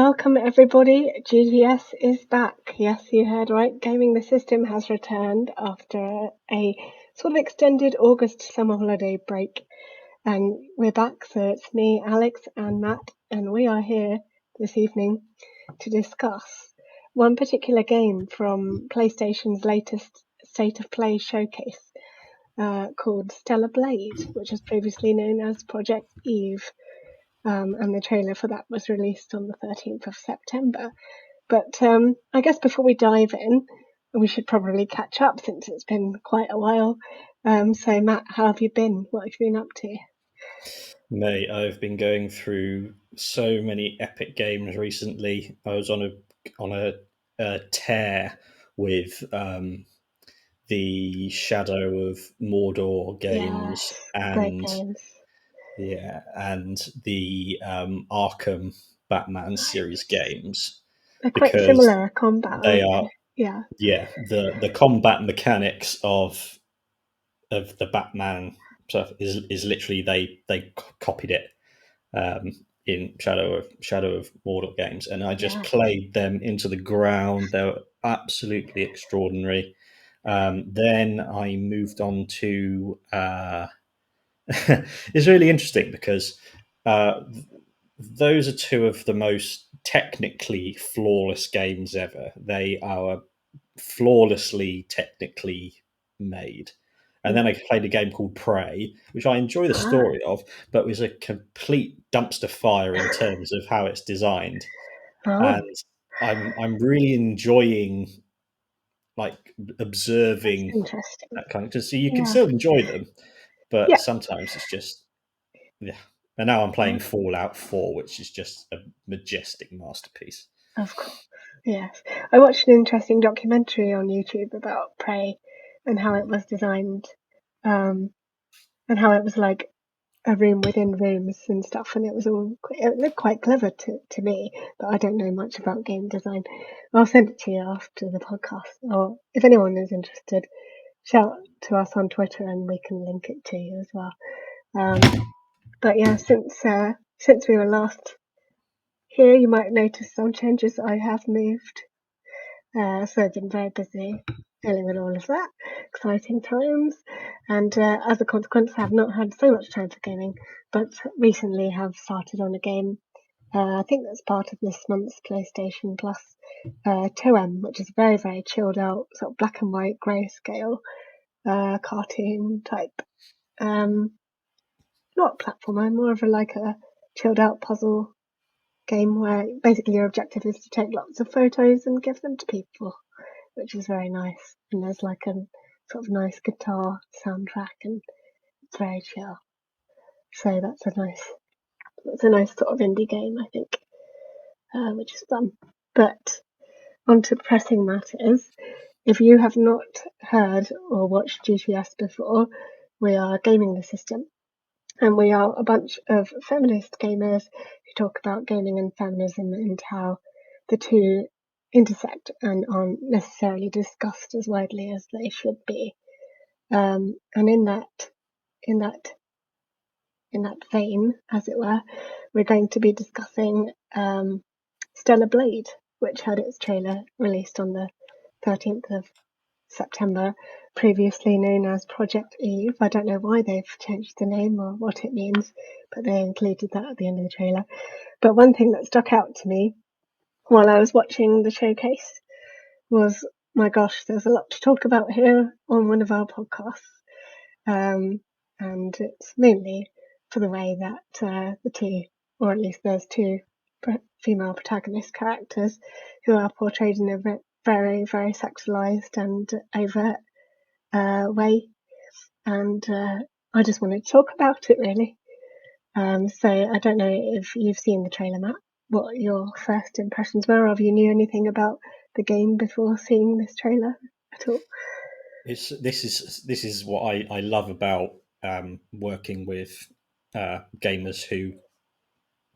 welcome everybody. GTS is back. Yes, you heard right. Gaming the System has returned after a sort of extended August summer holiday break. And we're back, so it's me, Alex, and Matt, and we are here this evening to discuss one particular game from PlayStation's latest State of Play showcase called Stellar Blade, which was previously known as Project Eve. And the trailer for that was released on the 13th of September. But I guess before we dive in, we should probably catch up since it's been quite a while. So Matt, how have you been? What have you been up to? Mate, I've been going through so many epic games recently. I was on a tear with the Shadow of Mordor games Yes, great and games. the Arkham Batman series Nice. games They're quite because similar combat, they aren't are they? Yeah. the combat mechanics of the Batman stuff is literally they copied it in Shadow of Mordor games, and I just Yeah. played them into the ground. They were absolutely extraordinary. Then I moved on to. It's really interesting because uh, those are two of the most technically flawless games ever. They are flawlessly technically made. And Mm. then I played a game called Prey, which I enjoy the Ah. story of, but was a complete dumpster fire in terms of how it's designed. Oh, And I'm really enjoying like that's observing interesting. that kind of, because you can Yeah. still enjoy them, but Yeah. sometimes it's just yeah. And now I'm Yeah. playing Fallout 4, which is just a majestic masterpiece. Of course. Yes. I watched an interesting documentary on YouTube about Prey and how it was designed. Um, and how it was like a room within rooms and stuff, and it looked quite clever to me, but I don't know much about game design. I'll send it to you after the podcast, or if anyone is interested, shout to us on Twitter and we can link it to you as well. But yeah, since we were last here, you might notice some changes. I have moved, so I've been very busy dealing with all of that, exciting times, and as a consequence, I have not had so much time for gaming, but recently have started on a game. I think that's part of this month's PlayStation Plus, Toem, which is a very, very chilled out, sort of black and white grayscale, cartoon type, um, not platformer, more of a chilled out puzzle game where basically your objective is to take lots of photos and give them to people, which is very nice. And there's like a sort of nice guitar soundtrack, and it's very chill. So that's a nice sort of indie game, I think, which is fun. But on to pressing matters. If you have not heard or watched GTS before, we are gaming the system, and we are a bunch of feminist gamers who talk about gaming and feminism and how the two intersect and aren't necessarily discussed as widely as they should be. And in that, in that vein, as it were, we're going to be discussing Stellar Blade, which had its trailer released on the 13th of September, previously known as Project Eve. I don't know why they've changed the name or what it means, but they included that at the end of the trailer. But one thing that stuck out to me while I was watching the showcase was, my gosh, there's a lot to talk about here on one of our podcasts. And it's mainly for the way that the two, or at least there's two female protagonist characters who are portrayed in a very, very sexualized and overt way. And I just wanted to talk about it really. So I don't know if you've seen the trailer, Matt, what your first impressions were, or if you knew anything about the game before seeing this trailer at all. This is what I love about working with gamers who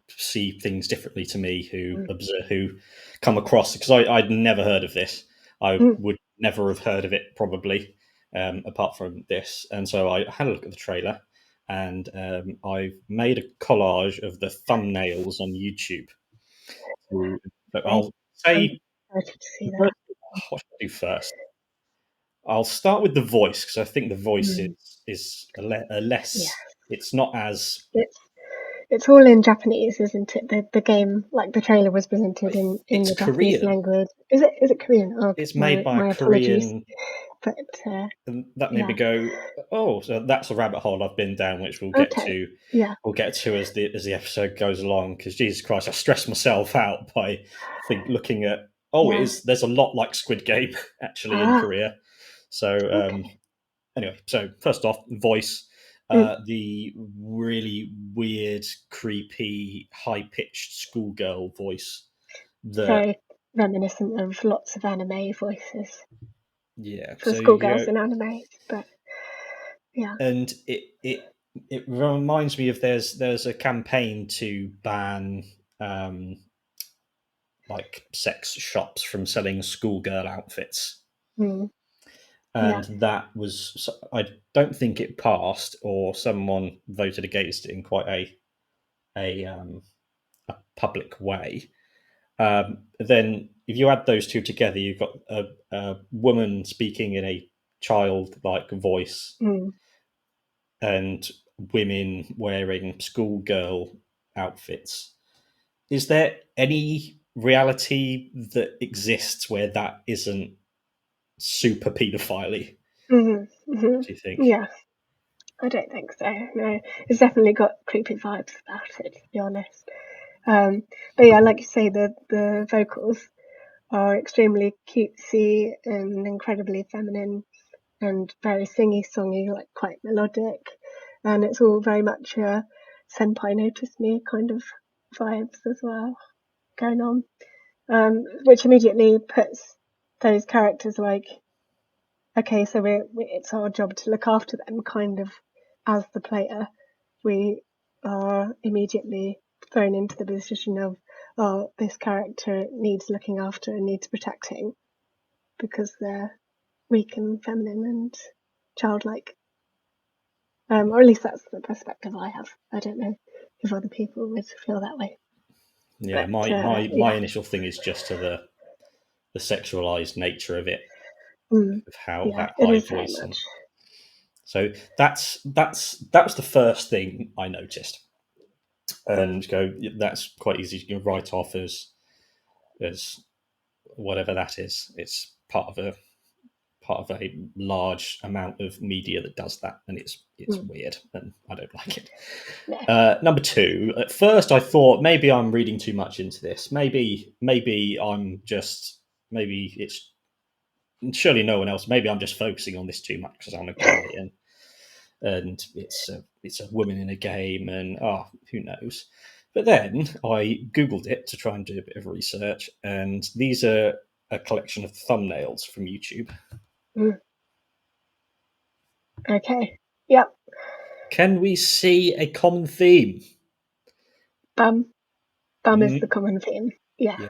see things differently to me, who Mm. observe, who come across, because I'd never heard of this. I Mm. would never have heard of it probably, apart from this. And so I had a look at the trailer, and I've made a collage of the thumbnails on YouTube. But Okay. I'll I'm say excited to see the that. first, what should I do first? I'll start with the voice because I think the voice Mm, is a yeah, less. It's not as. it's it's all in Japanese, isn't it? The game, like the trailer, was presented in It's the Japanese Korean. language. Is it Korean? Oh, It's made my by a my apologies. Korean, But and that made me yeah, go, "Oh, so that's a rabbit hole I've been down, which we'll get okay, to. yeah, We'll get to as the episode goes along." Because Jesus Christ, I stressed myself out by looking at. Oh, it yeah. is. There's a lot like Squid Game actually in Ah, Korea. So okay. anyway, so first off, voice. Mm, The really weird, creepy, high pitched schoolgirl voice that, very reminiscent of lots of anime voices yeah. for So you schoolgirls know, in animes. But yeah, and it reminds me of there's a campaign to ban um, like sex shops from selling schoolgirl outfits, mm, and yeah, that was, I don't think it passed, or someone voted against it in quite a public way. Then if you add those two together, you've got a woman speaking in a childlike voice mm, and women wearing schoolgirl outfits. Is there any reality that exists where that isn't super paedophile? Do you think? yeah. I don't think so. No, it's definitely got creepy vibes about it, to be honest. Um, but yeah, like you say, the vocals are extremely cutesy and incredibly feminine and very singy songy, like quite melodic, and it's all very much a senpai notice me kind of vibes as well going on, which immediately puts those characters like, okay, so it's our job to look after them, kind of, as the player. We are immediately thrown into the position of, oh, this character needs looking after and needs protecting because they're weak and feminine and childlike. Or at least that's the perspective I have. I don't know if other people would feel that way. Yeah, But my yeah, initial thing is just to the sexualized nature of it, mm, of how yeah, that it high is very voice, much. and so that was the first thing I noticed, and go, that's quite easy to write off as whatever that is. It's part of a large amount of media that does that, and it's Mm, weird, and I don't like it. no. Number two, at first I thought maybe I'm reading too much into this. Maybe I'm just, maybe it's, surely no one else. Maybe I'm just focusing on this too much because I'm a guy, and it's a woman in a game, and who knows. But then I googled it to try and do a bit of research, and these are a collection of thumbnails from YouTube. Mm, okay. Yep. Can we see a common theme? Bum. Bum is the Mm, common theme. Yes. yeah.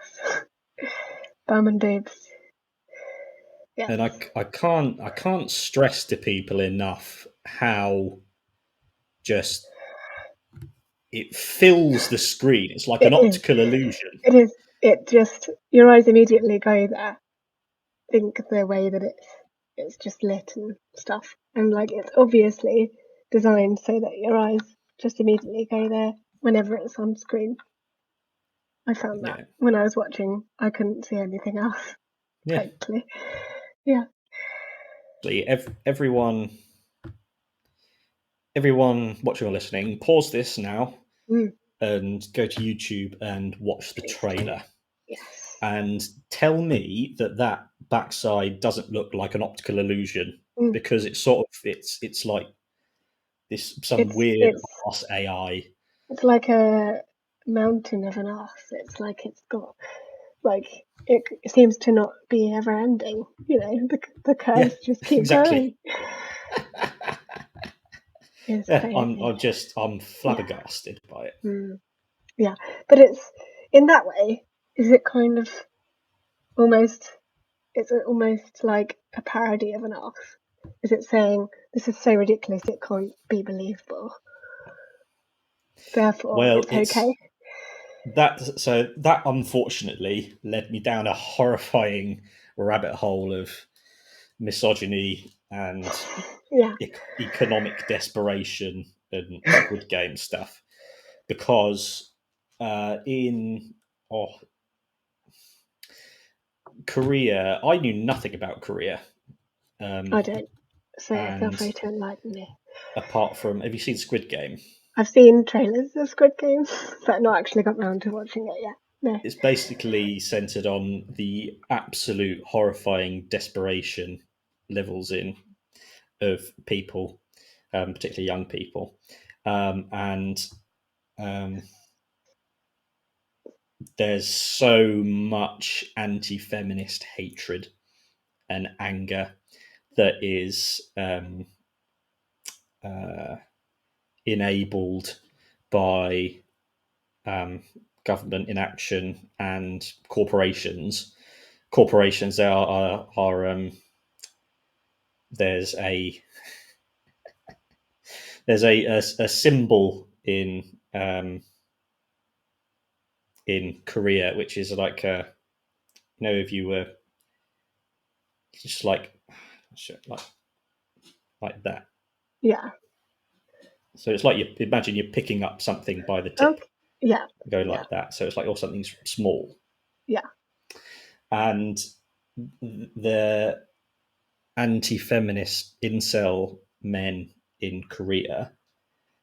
Bum and boobs. Yes. And I can't stress to people enough how just it fills the screen. It's like an It is. optical illusion. It is. It just, your eyes immediately go there. Think of the way that it's just lit and stuff. And like it's obviously designed so that your eyes just immediately go there whenever it's on screen. I found that Yeah, when I was watching, I couldn't see anything else. yeah. Totally. Yeah. Everyone watching or listening, pause this now Mm, and go to YouTube and watch the please do. trailer, Yes. and tell me that that backside doesn't look like an optical illusion, Mm. because it's sort of it's like this some It's weird it's ass AI. it's like a mountain of an ass. It's like it's got like it seems to not be ever ending. You know, the Yeah, curves just keep exactly. going. It's Yeah, crazy. I'm Yeah. flabbergasted by it. Mm. Yeah. But it's in that way, is it kind of almost it's almost like a parody of an ass? Is it saying this is so ridiculous it can't be believable? Therefore Well, it's okay. that unfortunately led me down a horrifying rabbit hole of misogyny and Yeah, economic desperation and Squid Game stuff because in oh, Korea, I knew nothing about Korea, I um, don't. So feel and free to enlighten me. apart from, have you seen Squid Game? I've seen trailers of Squid Game, but not actually got round to watching it yet. No. It's basically centered on the absolute horrifying desperation levels in of people, particularly young people, and um, there's so much anti-feminist hatred and anger that is uh, enabled by um, government inaction and corporations. Corporations are there's a there's a symbol in Korea which is like if you were just like like that. Yeah. So it's like you imagine you're picking up something by the tip, Okay. Yeah. go Yeah. like that. So it's like something's small, Yeah. and the anti-feminist incel men in Korea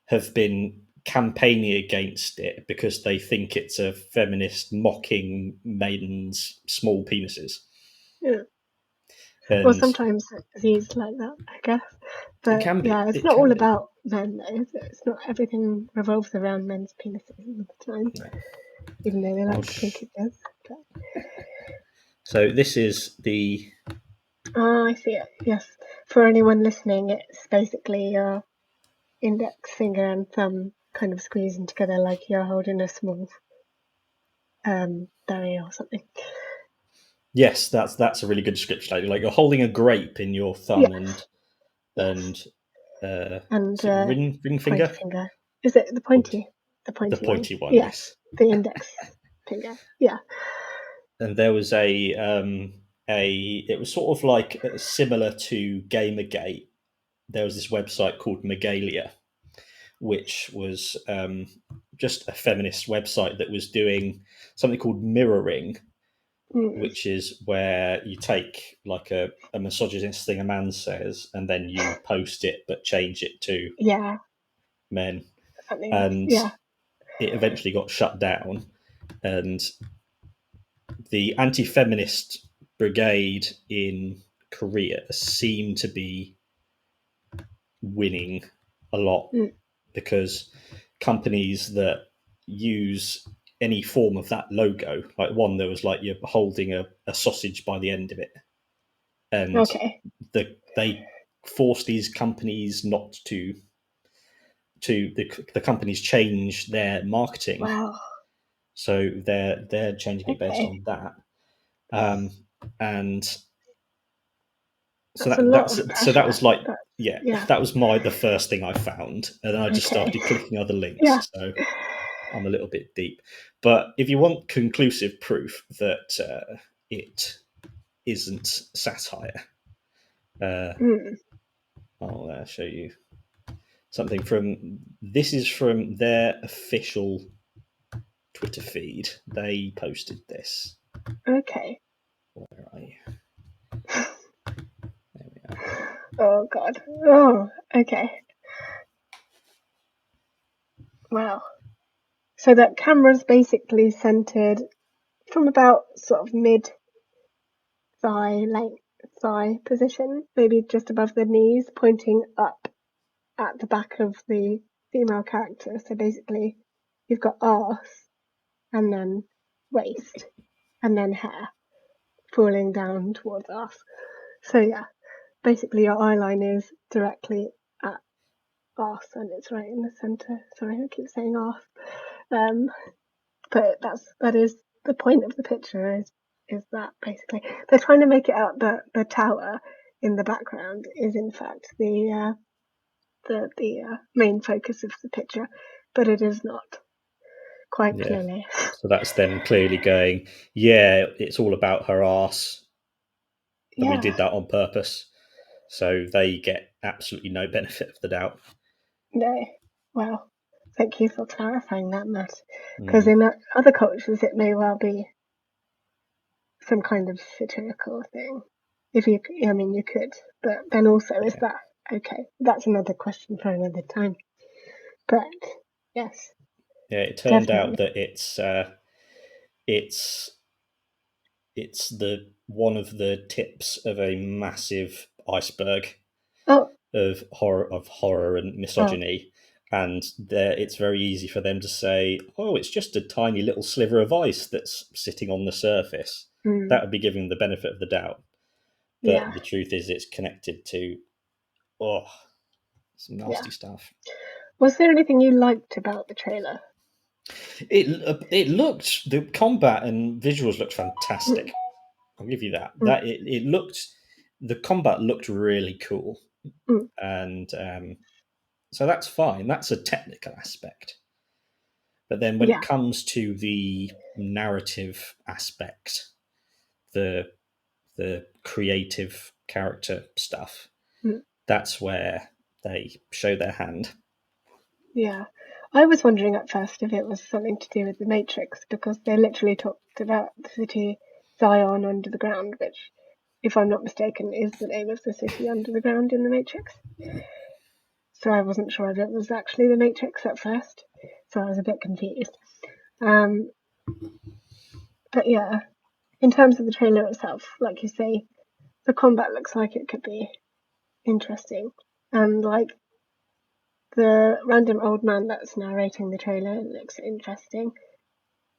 have been campaigning against it because they think it's a feminist mocking men's small penises. Yeah. Well, And sometimes it's used like that, I guess. it But can be. yeah, it's It not can all be. about men, though. Is it? It's not everything revolves around men's penises all the time, Yeah. even though they I'll like to think it does. But So this is the I see it. Yes. For anyone listening, it's basically your index finger and thumb kind of squeezing together like you're holding a small berry or something. yes. That's a really good description. Like you're holding a grape in your thumb Yes. Yes. and And is it ring pointer finger? finger. Is it the Pointy. The The pointy one? pointy one. Yes. Yes. The index finger. Yeah. And there was a it was sort of like similar to Gamergate. There was this website called Megalia, which was just a feminist website that was doing something called mirroring, Mm. which is where you take like a misogynist thing a man says and then you post it but change it to Yeah. men. Something else. And Yeah. it eventually got shut down. And the anti feminist brigade in Korea seem to be winning a lot Mm. because companies that use any form of that logo, like one there was like you're holding a sausage by the end of it, and Okay. they force these companies not to the companies change their marketing, Wow. so they're changing it based Okay. on that, That's um, and that's a lot of so that pressure. was like That's yeah, yeah. that was the first thing I found, and then I just Okay. started clicking other Yeah. links. So I'm a little bit deep. But if you want conclusive proof that it isn't satire, uh, Mm. I'll show you something from. This is from their official Twitter feed. They posted this. Okay. Where are you? There we are. Oh God. Oh. Okay. Wow. So that camera's basically centered from about sort of mid thigh length, thigh position, maybe just above the knees, pointing up at the back of the female character. So basically, you've got arse and then waist and then hair falling down towards us. So yeah, basically your eye line is directly at arse and it's right in the centre. Sorry, I keep saying arse. Um, but that is the point of the picture is that basically they're trying to make it out that the tower in the background is in fact the main focus of the picture, but it is not. quite Yeah. clearly. So that's them clearly going, yeah, it's all about her ass, and we Yeah, did that on purpose. So they get absolutely no benefit of the doubt. no. Well, thank you for clarifying that, Matt. Because Mm, in other cultures, it may well be some kind of satirical thing. If you, I mean, you could, but then also, is yeah. that okay? That's another question for another time. But yes, Yeah, it turned out definitely. that it's it's the one of the tips of a massive iceberg Oh, of horror and oh, misogyny, and it's very easy for them to say, "Oh, it's just a tiny little sliver of ice that's sitting on the surface." mm, That would be given the benefit of the doubt, yeah, but the truth is, it's connected to oh, some yeah. nasty stuff. Was there anything you liked about the trailer? It looked the combat and visuals looked Mm, fantastic. I'll give you that. mm, It looked the combat looked really cool, mm, and so that's fine. That's a technical aspect. But then when it yeah, comes to the narrative aspect, the the creative character stuff, mm, that's where they show their hand. yeah. I was wondering at first if it was something to do with the Matrix because they literally talked about the city Zion under the ground, which, if I'm not mistaken, is the name of the city under the ground in the Matrix. So I wasn't sure if it was actually the Matrix at first. So I was a bit confused. Um, but yeah, in terms of the trailer itself, like you say, the combat looks like it could be interesting. And like the random old man that's narrating the trailer looks interesting,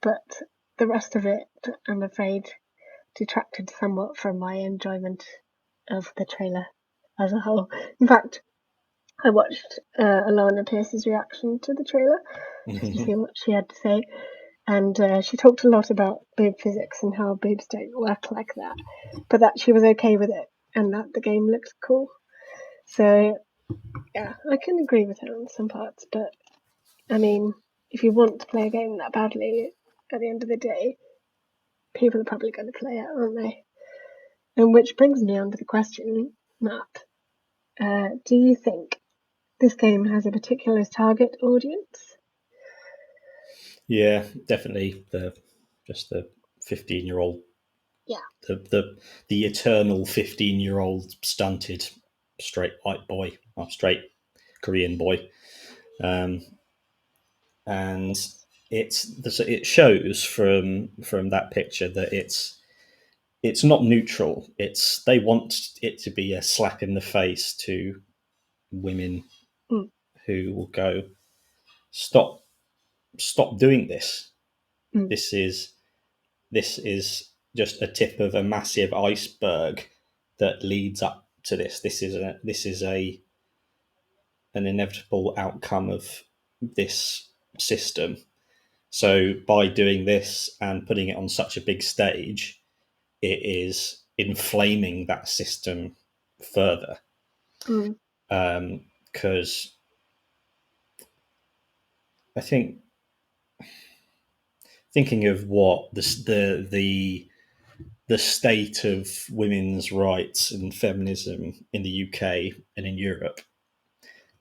but the rest of it, I'm afraid, detracted somewhat from my enjoyment of the trailer as a whole. In fact, I watched Alana Pierce's reaction to the trailer just to see what she had to say, and she talked a lot about boob physics and how boobs don't work like that, but that she was okay with it and that the game looked cool. So yeah, I can agree with her on some parts, but I mean, if you want to play a game that badly, at the end of the day, people are probably going to play it, aren't they? And which brings me on to the question, Matt. Do you think this game has a particular target audience? Yeah, definitely the 15-year-old, Yeah. the eternal 15-year-old stunted straight white boy or straight Korean boy. Um, and it shows from that picture that it's not neutral. It's they want it to be a slap in the face to women Mm, who will go, stop doing this. mm, This is this is just a tip of a massive iceberg that leads up to this. This is a an inevitable outcome of this system. So by doing this and putting it on such a big stage, it is inflaming that system further. mm, Because I think thinking of what the state of women's rights and feminism in the UK and in Europe,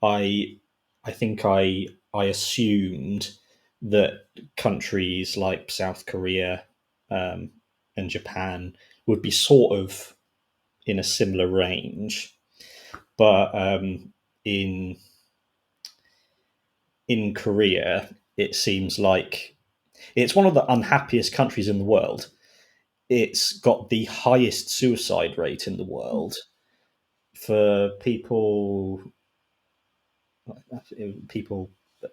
I I think I assumed that countries like South Korea um, and Japan would be sort of in a similar range, but in in Korea, it seems like it's one of the unhappiest countries in the world. It's got the highest suicide rate in the mm. world for people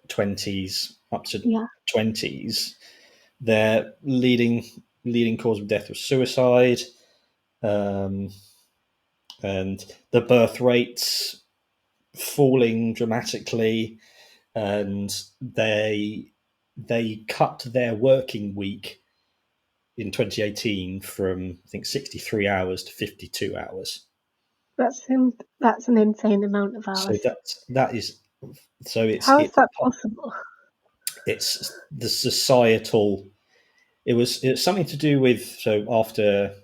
20s up to Yeah, 20s. Their leading cause of death was suicide, um, and the birth rates falling dramatically, and they cut their working week in 2018 from I think 63 hours to 52 hours. that's an insane amount of So hours. that is so How is that possible? it's the societal. It was something to do with, so after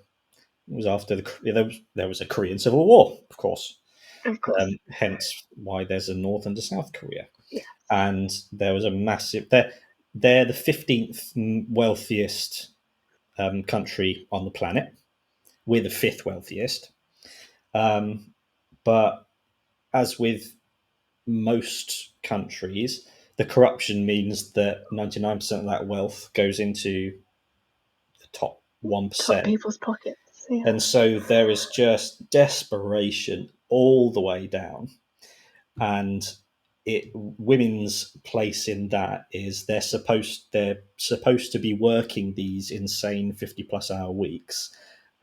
it was after there was a Korean Civil War, of course. Of course. Hence why there's a North and a South Korea, Yeah. and there was a massive. They're the 15th wealthiest country on the planet. We're the fifth wealthiest, but as with most countries, the corruption means that 99% of that wealth goes into the top Top 1%. people's pockets. Yeah. And so there is just desperation all the way down. And women's place in that is they're supposed to be working these insane 50+ hour weeks,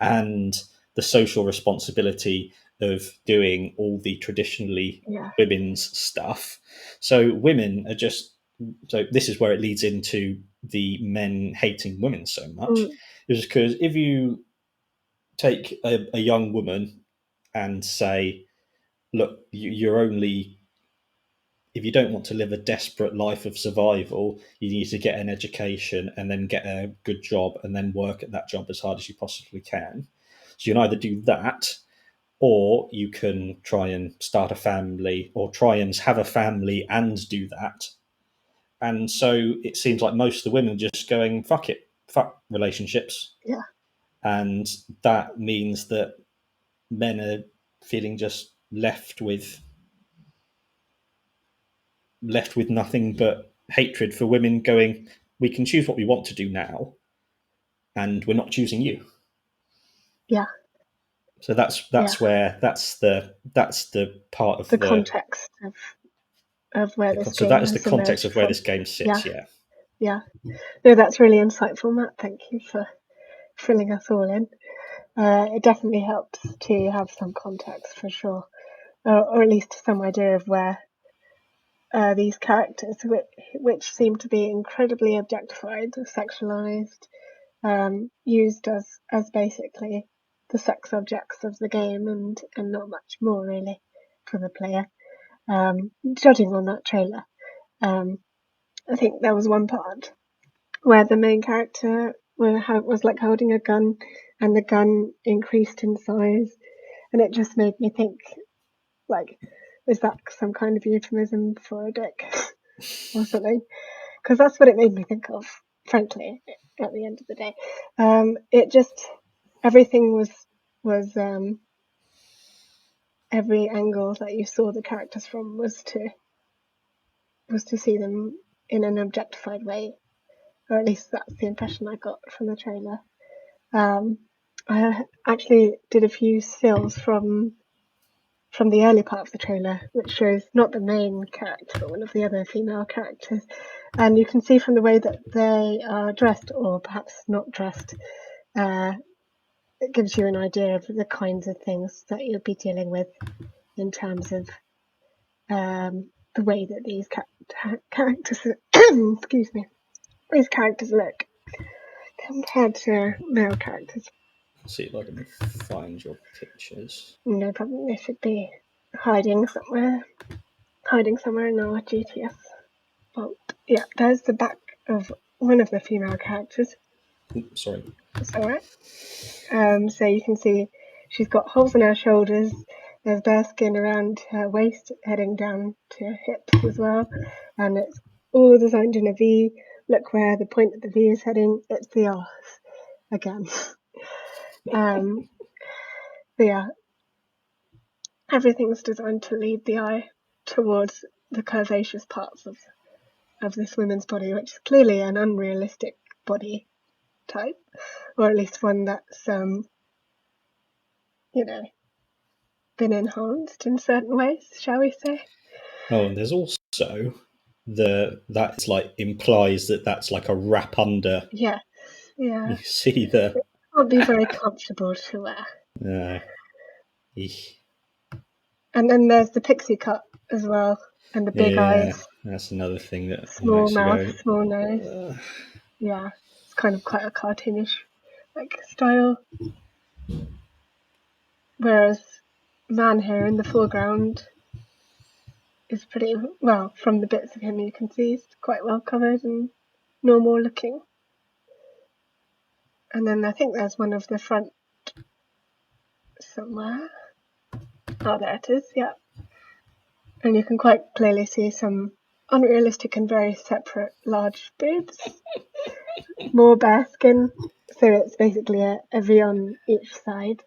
and the social responsibility of doing all the traditionally Yeah. women's stuff. So women are just, so this is where it leads into the men hating women so much, is because if you take a young woman and say, look, you're only, if you don't want to live a desperate life of survival, you need to get an education and then get a good job and then work at that job as hard as you possibly can. So you can either do that, or you can try and start a family, or try and have a family and do that. And so it seems like most of the women are just going, fuck it, fuck relationships. Yeah. And that means that men are feeling just left with nothing but hatred for women, going, we can choose what we want to do now, and we're not choosing you. Yeah. So that's Yeah. where that's the part of The context of where this so that game is the has context emerged of where from. this game Yeah. sits. Yeah. Yeah. No, that's really insightful, Matt. Thank you for filling us all in. It definitely helps to have some context for sure, or at least some idea of where these characters, which seem to be incredibly objectified, sexualized, used as basically the sex objects of the game, and not much more really for the player. Judging on that trailer, I think there was one part where the main character was like holding a gun, and the gun increased in size, and it just made me think, like, is that some kind of euphemism for a dick or something? Because that's what it made me think of, frankly. At the end of the day, it just everything was every angle that you saw the characters from was to see them in an objectified way, or at least that's the impression I got from the trailer. I actually did a few stills from the early part of the trailer, which shows not the main character, but one of the other female characters. And you can see from the way that they are dressed, or perhaps not dressed, it gives you an idea of the kinds of things that you'll be dealing with in terms of the way that these characters, excuse me, these characters look compared to male characters. Let's see if I can find your pictures. No problem. They should be hiding somewhere in our GTS vault. Yeah, there's the back of one of the female characters. Oops, sorry. It's alright. So you can see she's got holes in her shoulders. There's bare skin around her waist, heading down to her hips as well, and it's all designed in a V. Look where the point of the V is heading. It's the arse again. But yeah, everything's designed to lead the eye towards the curvaceous parts of this woman's body, which is clearly an unrealistic body type, or at least one that's been enhanced in certain ways, shall we say? Oh, and there's also that is like implies that that's like a wrap under. Yeah, yeah. You see the It can't be very comfortable to wear. uh, And then there's the pixie cut as well, and the big yeah, eyes, that's another thing that small makes you mouth, go. small nose. Yeah, it's kind of quite a cartoonish like style. Whereas man here in the foreground is pretty well, from the bits of him you can see, he's quite well covered and normal looking. And then I think there's one of the front somewhere. Oh, there it is, yeah. And you can quite clearly see some unrealistic and very separate large boobs. More bare skin, so it's basically a V on each side.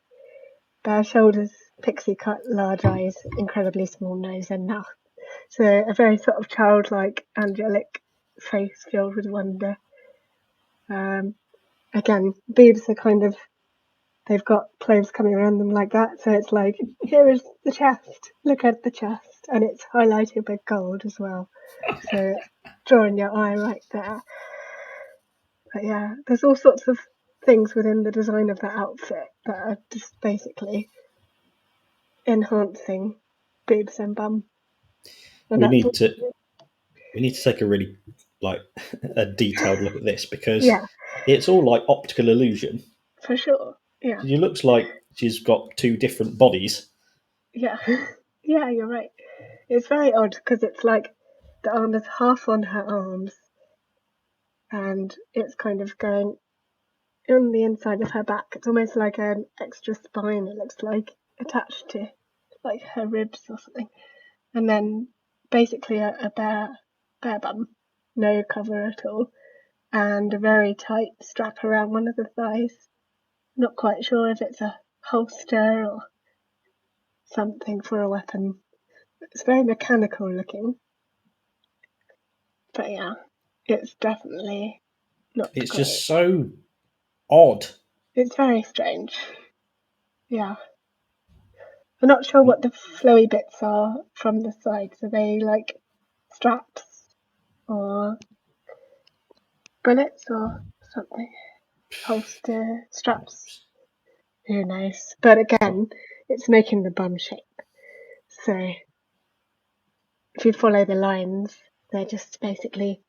Bare shoulders, pixie cut, large eyes, incredibly small nose and mouth. So a very sort of childlike, angelic face filled with wonder. Again, boobs are kind of, they've got clothes coming around them like that, so it's like, here is the chest, look at the chest, and it's highlighted with gold as well, so it's drawing your eye right there. But yeah, there's all sorts of things within the design of that outfit that are just basically enhancing boobs and bum, and We that's need all. to we need to take a really like a detailed look at this because Yeah, it's all like optical illusion. for sure. Yeah, She looks like she's got two different bodies. yeah, yeah. You're right. It's very odd because it's like the arm is half on her arms, and it's kind of going on the inside of her back. It's almost like an extra spine. It looks like attached to like her ribs or something, and then basically a bare bum, no cover at all, and a very tight strap around one of the thighs. Not quite sure if it's a holster or something for a weapon. It's very mechanical looking, but yeah, it's definitely not It's great. just so odd. It's very strange. Yeah. I'm not sure what the flowy bits are from the sides. Are they like straps or bullets or something? Holster straps? Who knows? But again, it's making the bum shape. So if you follow the lines, they're just basically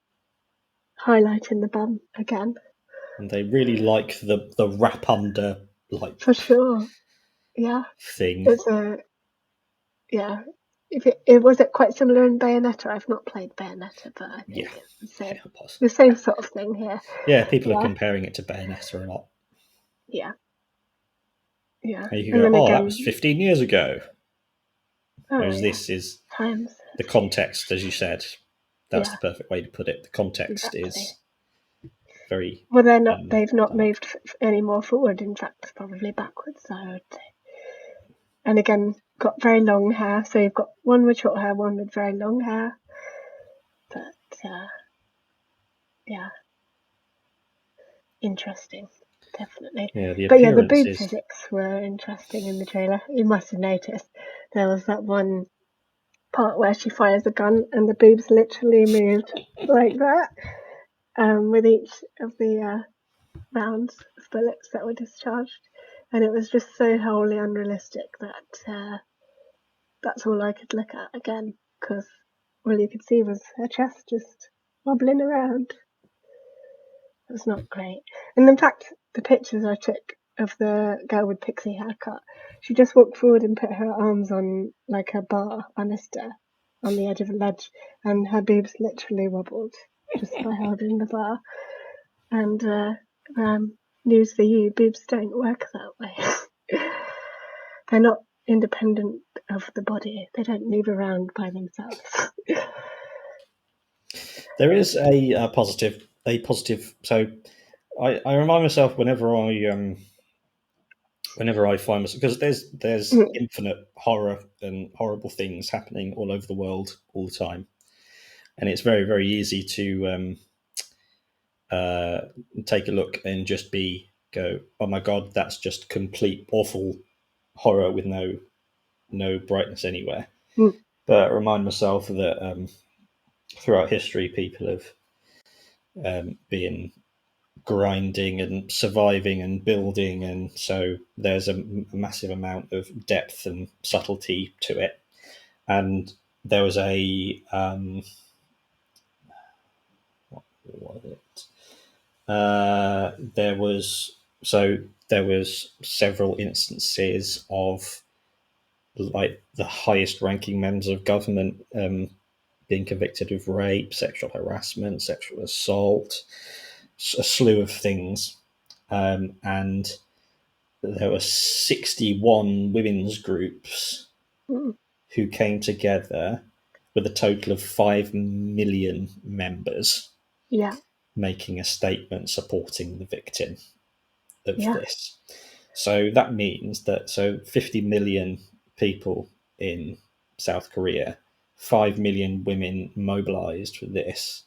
highlighting the bum again. And they really like the wrap under like For sure. Yeah. thing. It's a, yeah. If it was it quite similar in Bayonetta? I've not played Bayonetta, but I Yeah, think it's yeah, possibly. the same sort of thing here. Yeah, people are Yeah. comparing it to Bayonetta a lot. Yeah. Yeah. And you can And go, then oh, that was again, 15 years ago. oh Whereas yeah. this is Times the have changed. context, as you said. That's Yeah, the perfect way to put it. The context exactly. is very Well, um, they've not moved any more forward. In fact, probably backwards, I would say. And again, got very long hair. So you've got one with short hair, one with very long hair. But yeah, interesting, definitely. yeah, the But yeah, the appearance boob is. physics were interesting in the trailer. You must have noticed there was that one part where she fires a gun and the boobs literally moved like that, with each of the rounds of bullets that were discharged, and it was just so wholly unrealistic that that's all I could look at again, because all you could see was her chest just wobbling around. It was not great. And in fact, the pictures I took of the girl with pixie haircut, she just walked forward and put her arms on like a bar banister on the edge of a ledge, and her boobs literally wobbled just by holding the bar. And news for you, boobs don't work that way. They're not independent of the body. They don't move around by themselves. There is a positive. A positive. So I remind myself whenever I find myself because there's Mm, infinite horror and horrible things happening all over the world all the time, and it's very very easy to uh, take a look and just go, oh my god, that's just complete awful horror with no brightness anywhere. mm, But I remind myself that throughout history, people have been grinding and surviving and building, and so there's a massive amount of depth and subtlety to it. And there was a what was it? There was so there was several instances of like the highest ranking members of government being convicted of rape, sexual harassment, sexual assault, a slew of things. And there were 61 women's groups Mm. who came together with a total of 5 million members Yeah. making a statement supporting the victim of Yeah. this. So that means that 50 million people in South Korea, 5 million women mobilized for this.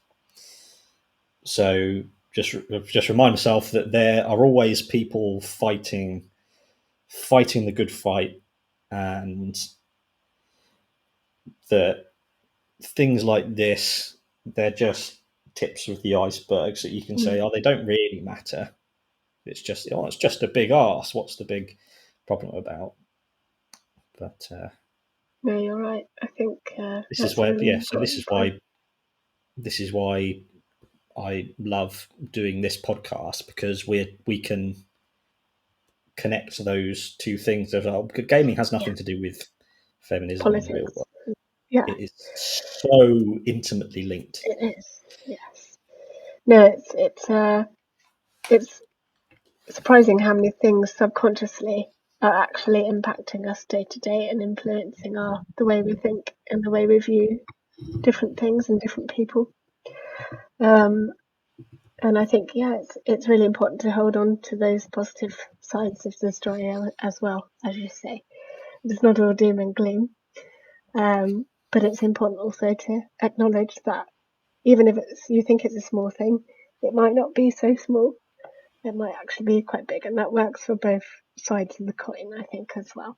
So just remind myself that there are always people fighting the good fight, and that things like this, they're just tips of the iceberg. So you can say, Mm. oh, they don't really matter. It's just a big arse. What's the big problem about? But No, you're right. I think this is that's a where, really yeah. So important point. this is why I love doing this podcast, because we can connect those two things. Gaming has Yeah. nothing to do with feminism in the real Politics. world. Yeah, It is so intimately linked. it is. Yes. No, it's surprising how many things subconsciously are actually impacting us day to day and influencing the way we think and the way we view different things and different people. Um, and I think, yeah, it's really important to hold on to those positive sides of the story as well, as you say. It's not all doom and gloom, but it's important also to acknowledge that even if you think it's a small thing, it might not be so small. It might actually be quite big, and that works for both sides of the coin, I think, as well.